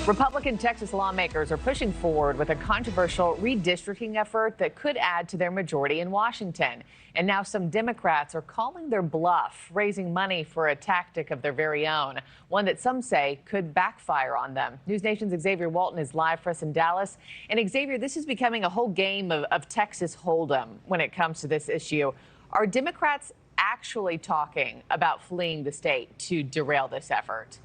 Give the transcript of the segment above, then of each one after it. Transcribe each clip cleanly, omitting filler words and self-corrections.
Republican Texas lawmakers are pushing forward with a controversial redistricting effort that could add to their majority in Washington. And now some Democrats are calling their bluff, raising money for a tactic of their very own, one that some say could backfire on them. News Nation's Xavier Walton is live for us in Dallas. And Xavier, this is becoming a whole game of Texas Hold'em when it comes to this issue. Are Democrats actually talking about fleeing the state to derail this effort?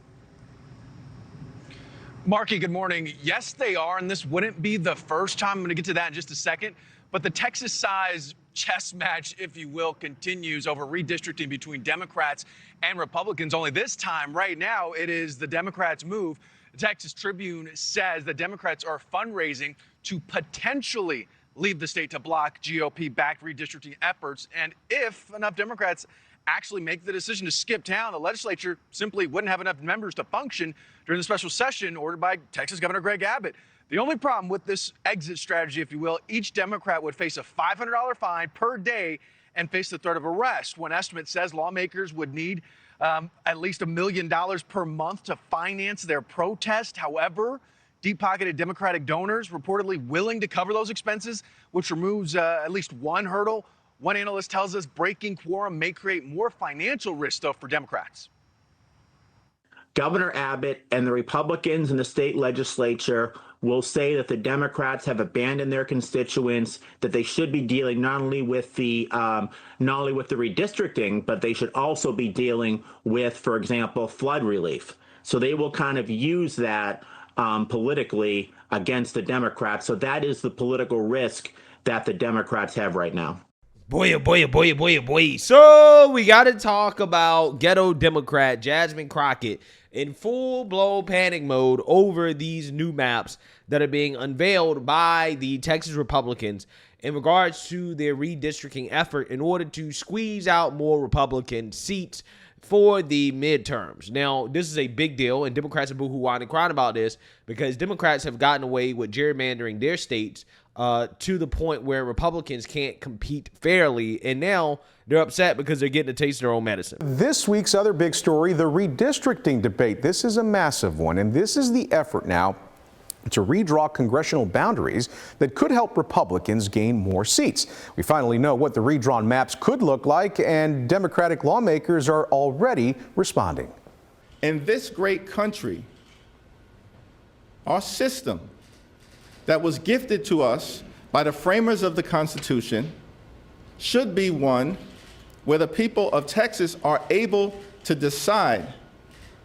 Marky, good morning. Yes, they are, and this wouldn't be the first time. I'm going to get to that in just a second. But the Texas-sized chess match, if you will, continues over redistricting between Democrats and Republicans. Only this time, right now, it is the Democrats' move. The Texas Tribune says the Democrats are fundraising to potentially leave the state to block GOP-backed redistricting efforts. And if enough Democrats actually make the decision to skip town, the legislature simply wouldn't have enough members to function during the special session ordered by Texas Governor Greg Abbott. The only problem with this exit strategy, if you will, each Democrat would face a $500 fine per day and face the threat of arrest. One estimate says lawmakers would need at least $1 million per month to finance their protest. However, deep-pocketed Democratic donors reportedly willing to cover those expenses, which removes at least one hurdle. One analyst tells us breaking quorum may create more financial risk, though, for Democrats. Governor Abbott and the Republicans in the state legislature will say that the Democrats have abandoned their constituents, that they should be dealing not only with the redistricting, but they should also be dealing with, for example, flood relief. So they will kind of use that politically against the Democrats. So that is the political risk that the Democrats have right now. Boy, oh boy, oh boy, oh boy, oh boy. So we got to talk about ghetto Democrat Jasmine Crockett in full-blown panic mode over these new maps that are being unveiled by the Texas Republicans in regards to their redistricting effort in order to squeeze out more Republican seats for the midterms. Now, this is a big deal, and Democrats are boo-hoo-wine and crying about this because Democrats have gotten away with gerrymandering their states to the point where Republicans can't compete fairly, and now they're upset because they're getting a taste of their own medicine. This week's other big story, the redistricting debate. This is a massive one, and this is the effort now to redraw congressional boundaries that could help Republicans gain more seats. We finally know what the redrawn maps could look like, and Democratic lawmakers are already responding. In this great country, our system that was gifted to us by the framers of the Constitution should be one where the people of Texas are able to decide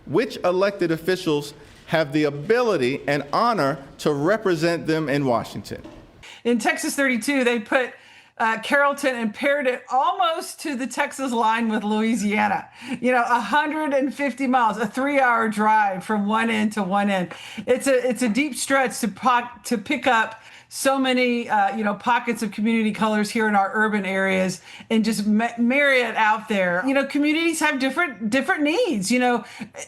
which elected officials have the ability and honor to represent them in Washington. In Texas 32, they put Carrollton and paired it almost to the Texas line with Louisiana. 150 miles, a 3-hour drive from one end to one end. It's a deep stretch to pick up so many pockets of community colors here in our urban areas and just marry it out there. Communities have different needs.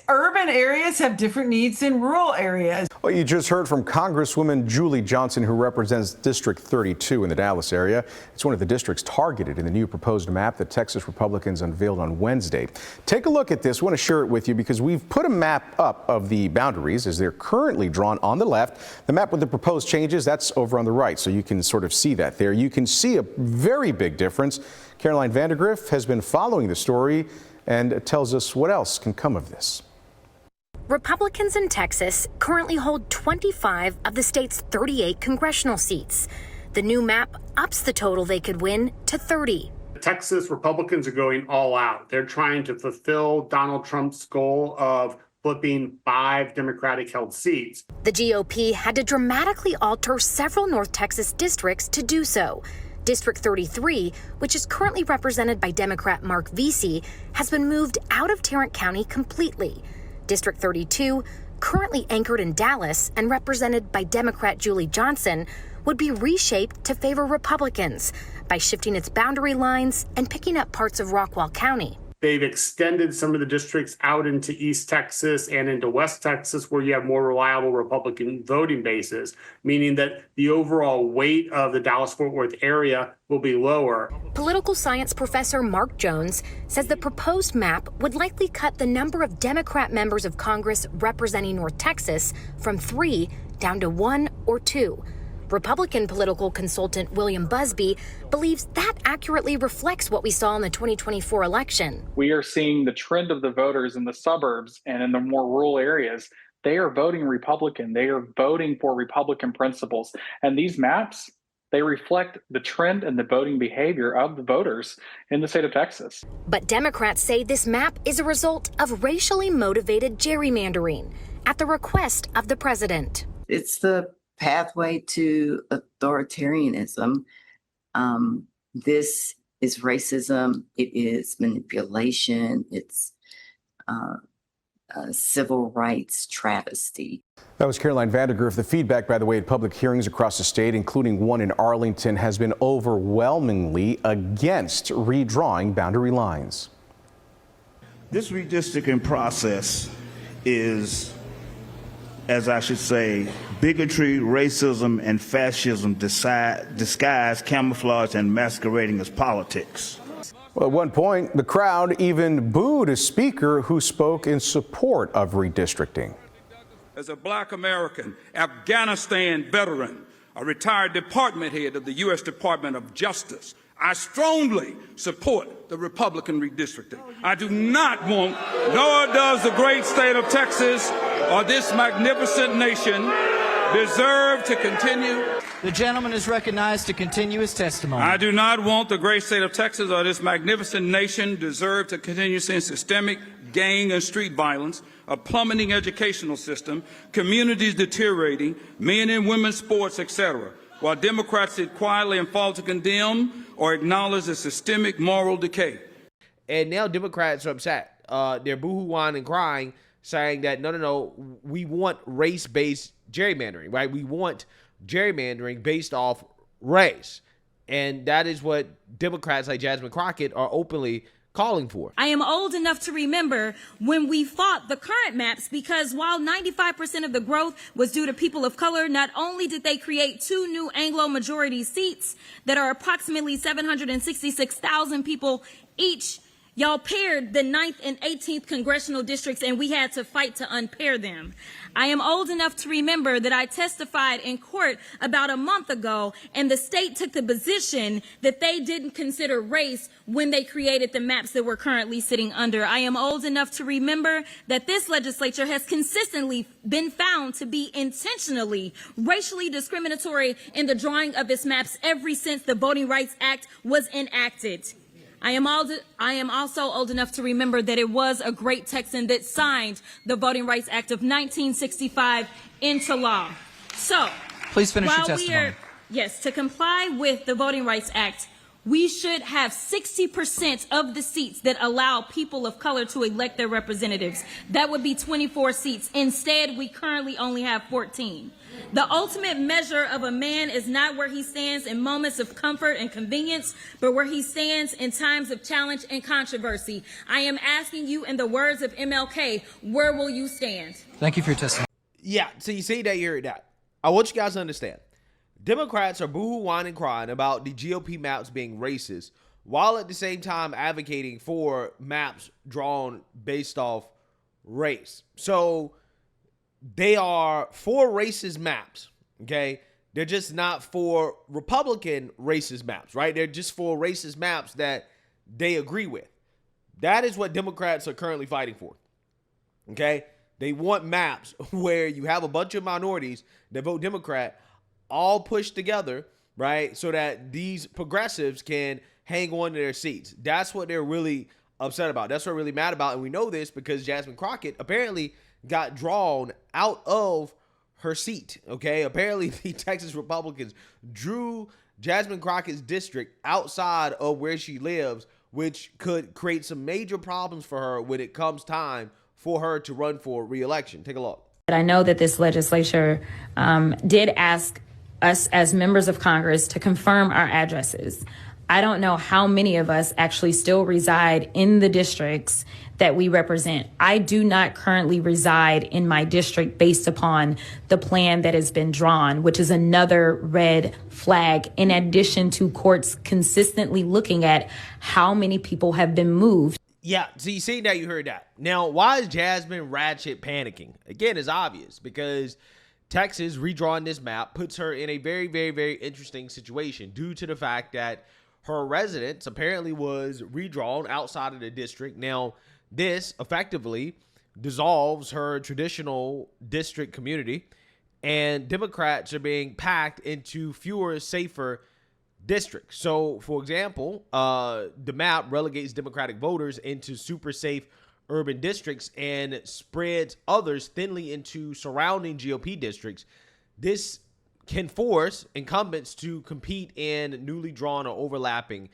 Urban areas have different needs than rural areas. Well, you just heard from Congresswoman Julie Johnson, who represents District 32 in the Dallas area. It's one of the districts targeted in the new proposed map that Texas Republicans unveiled on Wednesday. Take a look at this. I want to share it with you because we've put a map up of the boundaries as they're currently drawn on the left. The map with the proposed changes, that's over on the right, so you can sort of see that there. You can see a very big difference. Caroline Vandergriff has been following the story and tells us what else can come of this. Republicans in Texas currently hold 25 of the state's 38 congressional seats. The new map ups the total they could win to 30. Texas Republicans are going all out. They're trying to fulfill Donald Trump's goal of flipping 5 Democratic-held seats. The GOP had to dramatically alter several North Texas districts to do so. District 33, which is currently represented by Democrat Mark Vesey, has been moved out of Tarrant County completely. District 32, currently anchored in Dallas and represented by Democrat Julie Johnson, would be reshaped to favor Republicans by shifting its boundary lines and picking up parts of Rockwall County. They've extended some of the districts out into East Texas and into West Texas, where you have more reliable Republican voting bases, meaning that the overall weight of the Dallas-Fort Worth area will be lower. Political science professor Mark Jones says the proposed map would likely cut the number of Democrat members of Congress representing North Texas from 3 down to 1 or 2. Republican political consultant William Busby believes that accurately reflects what we saw in the 2024 election. We are seeing the trend of the voters in the suburbs and in the more rural areas. They are voting Republican. They are voting for Republican principles. And these maps, they reflect the trend and the voting behavior of the voters in the state of Texas. But Democrats say this map is a result of racially motivated gerrymandering at the request of the president. It's the pathway to authoritarianism. This is racism. It is manipulation. It's a civil rights travesty. That was Caroline Vandergriff. The feedback, by the way, at public hearings across the state, including one in Arlington, has been overwhelmingly against redrawing boundary lines. This redistricting process is, as I should say, bigotry, racism, and fascism disguised, camouflaged, and masquerading as politics. Well, at one point, the crowd even booed a speaker who spoke in support of redistricting. As a Black American, Afghanistan veteran, a retired department head of the U.S. Department of Justice, I strongly support the Republican redistricting. I do not want, nor does the great state of Texas or this magnificent nation deserve to continue. The gentleman is recognized to continue his testimony. I do not want the great state of Texas or this magnificent nation deserve to continue seeing systemic gang and street violence, a plummeting educational system, communities deteriorating, men and women's sports, etc., while Democrats sit quietly and fall to condemn or acknowledge the systemic moral decay. And now Democrats are upset. They're boo-hoo-whining and crying, saying that, no, we want race-based gerrymandering, right? We want gerrymandering based off race. And that is what Democrats like Jasmine Crockett are openly calling for. I am old enough to remember when we fought the current maps, because while 95% of the growth was due to people of color, not only did they create 2 new Anglo-majority seats that are approximately 766,000 people each, y'all paired the 9th and 18th congressional districts, and we had to fight to unpair them. I am old enough to remember that I testified in court about a month ago, and the state took the position that they didn't consider race when they created the maps that we're currently sitting under. I am old enough to remember that this legislature has consistently been found to be intentionally racially discriminatory in the drawing of its maps ever since the Voting Rights Act was enacted. I am also old enough to remember that it was a great Texan that signed the Voting Rights Act of 1965 into law. So, please finish your testimony. To comply with the Voting Rights Act, we should have 60% of the seats that allow people of color to elect their representatives. That would be 24 seats. Instead, we currently only have 14. The ultimate measure of a man is not where he stands in moments of comfort and convenience, but where he stands in times of challenge and controversy. I am asking you, in the words of MLK, where will you stand? Thank you for your testimony. Yeah, so you see that, you heard that. I want you guys to understand. Democrats are boo-hoo, whining, crying about the GOP maps being racist, while at the same time advocating for maps drawn based off race. So they are for racist maps, okay? They're just not for Republican racist maps, right? They're just for racist maps that they agree with. That is what Democrats are currently fighting for, okay? They want maps where you have a bunch of minorities that vote Democrat all pushed together, right? So that these progressives can hang on to their seats. That's what they're really upset about. That's what they're really mad about. And we know this because Jasmine Crockett apparently got drawn out of her seat, okay? Apparently the Texas Republicans drew Jasmine Crockett's district outside of where she lives, which could create some major problems for her when it comes time for her to run for re-election. Take a look. I know that this legislature did ask us as members of Congress to confirm our addresses. I don't know how many of us actually still reside in the districts that we represent. I do not currently reside in my district based upon the plan that has been drawn, which is another red flag, in addition to courts consistently looking at how many people have been moved. Yeah, so you see, now you heard that. Now, why is Jasmine Ratchet panicking? Again, it's obvious, because Texas redrawing this map puts her in a very, very, very interesting situation due to the fact that her residence apparently was redrawn outside of the district. Now, this effectively dissolves her traditional district community, and Democrats are being packed into fewer, safer districts. So, for example, the map relegates Democratic voters into super safe urban districts and spreads others thinly into surrounding GOP districts. This can force incumbents to compete in newly drawn or overlapping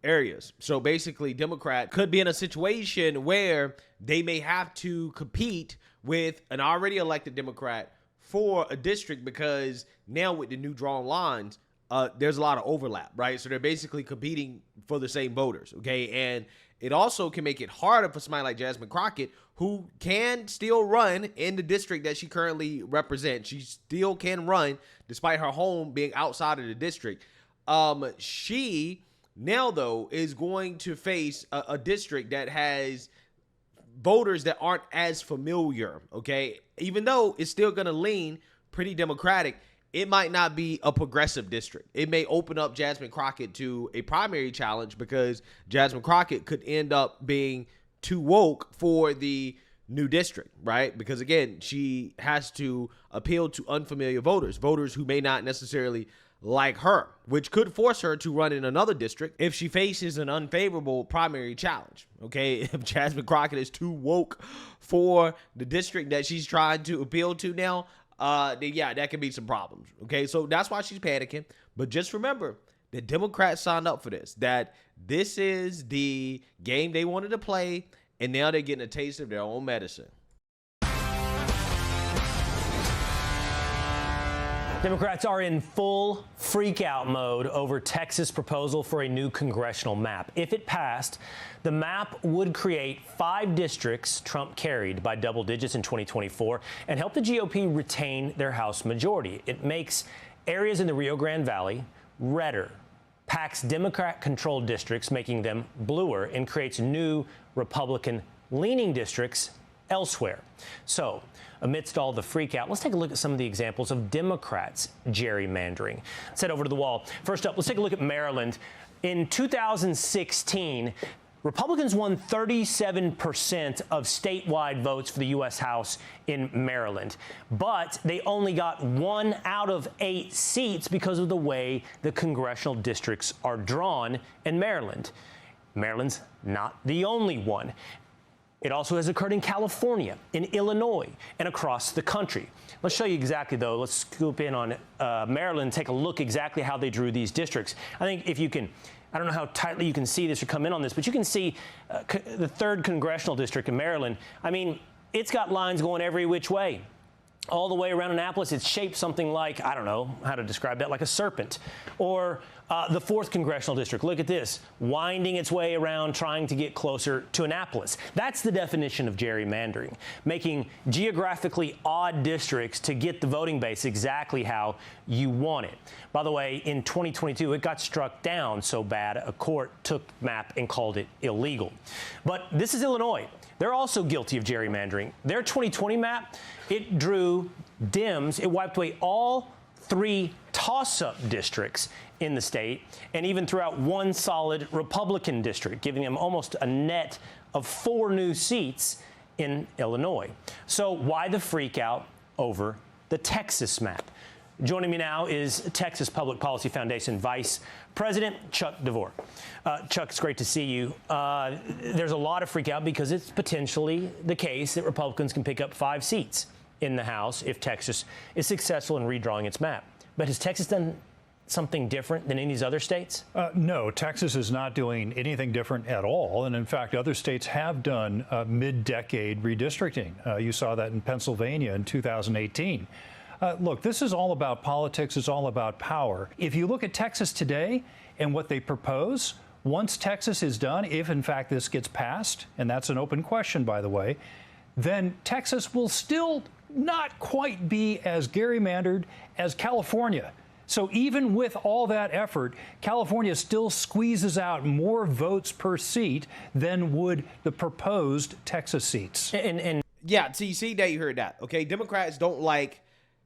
areas. So basically, Democrat could be in a situation where they may have to compete with an already elected Democrat for a district, because now with the new drawn lines, there's a lot of overlap, right? So they're basically competing for the same voters, okay? And it also can make it harder for somebody like Jasmine Crockett, who can still run in the district that she currently represents. She still can run despite her home being outside of the district. She now, though, is going to face a district that has voters that aren't as familiar, okay? Even though it's still going to lean pretty Democratic, it might not be a progressive district. It may open up Jasmine Crockett to a primary challenge, because Jasmine Crockett could end up being too woke for the new district, right? Because again, she has to appeal to unfamiliar voters, voters who may not necessarily like her, which could force her to run in another district if she faces an unfavorable primary challenge, okay? If Jasmine Crockett is too woke for the district that she's trying to appeal to now, then yeah, that could be some problems, okay? So that's why she's panicking. But just remember, the Democrats signed up for this, that this is the game they wanted to play, and now they're getting a taste of their own medicine. Democrats are in full freak-out mode over Texas' proposal for a new congressional map. If it passed, the map would create 5 districts Trump carried by double digits in 2024 and help the GOP retain their House majority. It makes areas in the Rio Grande Valley redder, packs Democrat-controlled districts, making them bluer, and creates new Republican-leaning districts elsewhere. So, amidst all the freak out, let's take a look at some of the examples of Democrats gerrymandering. Let's head over to the wall. First up, let's take a look at Maryland. In 2016, Republicans won 37% of statewide votes for the U.S. House in Maryland, but they only got 1 out of 8 seats because of the way the congressional districts are drawn in Maryland. Maryland's not the only one. It also has occurred in California, in Illinois, and across the country. Let's show you exactly, though. Let's scoop in on Maryland, take a look exactly how they drew these districts. I think if you can, I don't know how tightly you can see this or come in on this, but you can see the 3rd congressional district in Maryland. I mean, it's got lines going every which way. All the way around Annapolis, it's shaped something like, I don't know how to describe that, like a serpent. Or the 4th congressional district, look at this, winding its way around, trying to get closer to Annapolis. That's the definition of gerrymandering, making geographically odd districts to get the voting base exactly how you want it. By the way, in 2022, it got struck down so bad a court took the map and called it illegal. But this is Illinois. They're also guilty of gerrymandering. Their 2020 map, it drew Dems. It wiped away all 3 toss-up districts in the state, and even threw out 1 solid Republican district, giving them almost a net of 4 new seats in Illinois. So why the freak out over the Texas map? Joining me now is Texas Public Policy Foundation Vice President Chuck DeVore. Chuck, it's great to see you. There's a lot of freak out because it's potentially the case that Republicans can pick up 5 seats in the House if Texas is successful in redrawing its map. But has Texas done something different than any of these other states? No, Texas is not doing anything different at all. And in fact, other states have done mid-decade redistricting. You saw that in Pennsylvania in 2018. Look, this is all about politics. It's all about power. If you look at Texas today and what they propose, once Texas is done, if in fact this gets passed, and that's an open question, by the way, then Texas will still not quite be as gerrymandered as California. So even with all that effort, California still squeezes out more votes per seat than would the proposed Texas seats. Yeah, so you see that, you heard that. Okay, Democrats don't like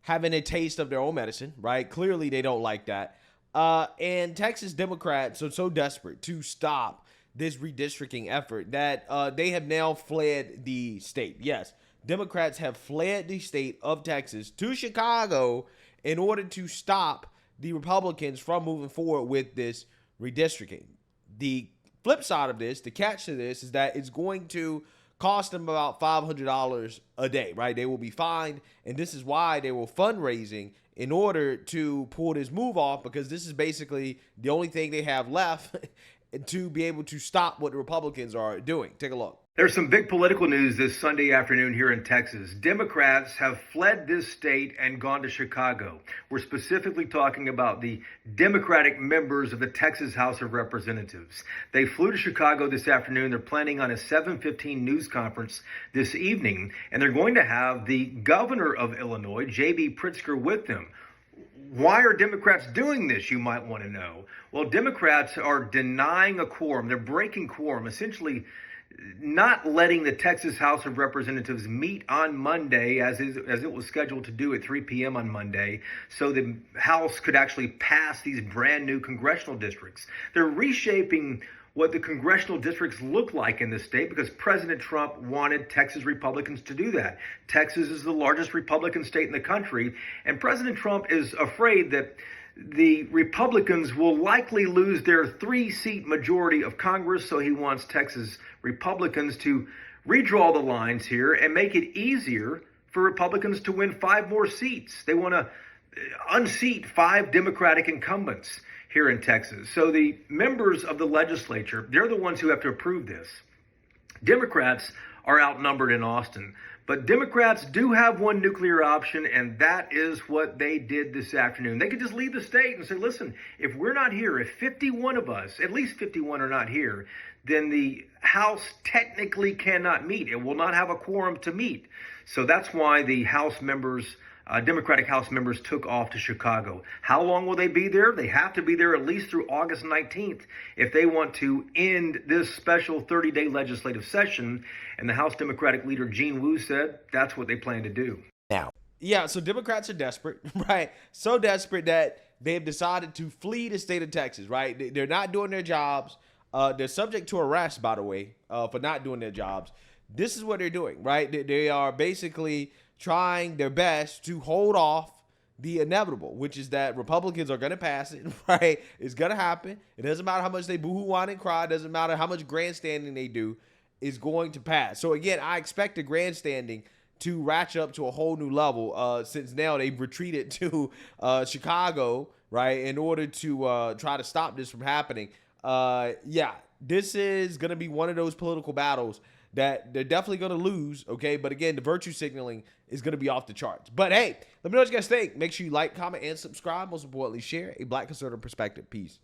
having a taste of their own medicine, right? Clearly they don't like that. And Texas Democrats are so desperate to stop this redistricting effort that they have now fled the state. Yes, Democrats have fled the state of Texas to Chicago in order to stop the Republicans from moving forward with this redistricting. The flip side of this, the catch to this, is that it's going to cost them about $500 a day, right? They will be fined, and this is why they were fundraising in order to pull this move off, because this is basically the only thing they have left to be able to stop what the Republicans are doing. Take a look. There's some big political news this Sunday afternoon here in Texas. Democrats have fled this state and gone to Chicago. We're specifically talking about the Democratic members of the Texas House of Representatives. They flew to Chicago this afternoon. They're planning on a 7:15 news conference this evening, and they're going to have the governor of Illinois, J.B. Pritzker, with them. Why are Democrats doing this, you might want to know? Well, Democrats are denying a quorum. They're breaking quorum, essentially not letting the Texas House of Representatives meet on Monday as it was scheduled to do at 3 p.m. on Monday, so the House could actually pass these brand new congressional districts. They're reshaping what the congressional districts look like in the state because President Trump wanted Texas Republicans to do that. Texas is the largest Republican state in the country, and President Trump is afraid that the Republicans will likely lose their 3-seat majority of Congress, so he wants Texas Republicans to redraw the lines here and make it easier for Republicans to win 5 more seats. They want to unseat 5 Democratic incumbents here in Texas. So the members of the legislature, they're the ones who have to approve this. Democrats are outnumbered in Austin, but Democrats do have one nuclear option, and that is what they did this afternoon. They could just leave the state and say, listen, if we're not here, if 51 of us, at least 51 are not here, then the House technically cannot meet. It will not have a quorum to meet. So that's why the House members, Democratic House members, took off to Chicago. How long will they be there? They have to be there at least through August 19th if they want to end this special 30-day legislative session. And the House Democratic leader, Gene Wu, said that's what they plan to do. Now, yeah, so Democrats are desperate, right? So desperate that they have decided to flee the state of Texas, right? They're not doing their jobs. They're subject to arrest, by the way, for not doing their jobs. This is what they're doing, right? They are basically trying their best to hold off the inevitable, which is that Republicans are going to pass it, right? It's going to happen. It doesn't matter how much they boo-hoo, whine, and cry. It doesn't matter how much grandstanding they do. Is going to pass. So again, I expect the grandstanding to ratchet up to a whole new level since now they've retreated to Chicago, right, in order to try to stop this from happening. Yeah, this is going to be one of those political battles that they're definitely going to lose, okay? But again, the virtue signaling is going to be off the charts. But hey, let me know what you guys think. Make sure you like, comment, and subscribe. Most importantly, share a Black conservative perspective. Peace.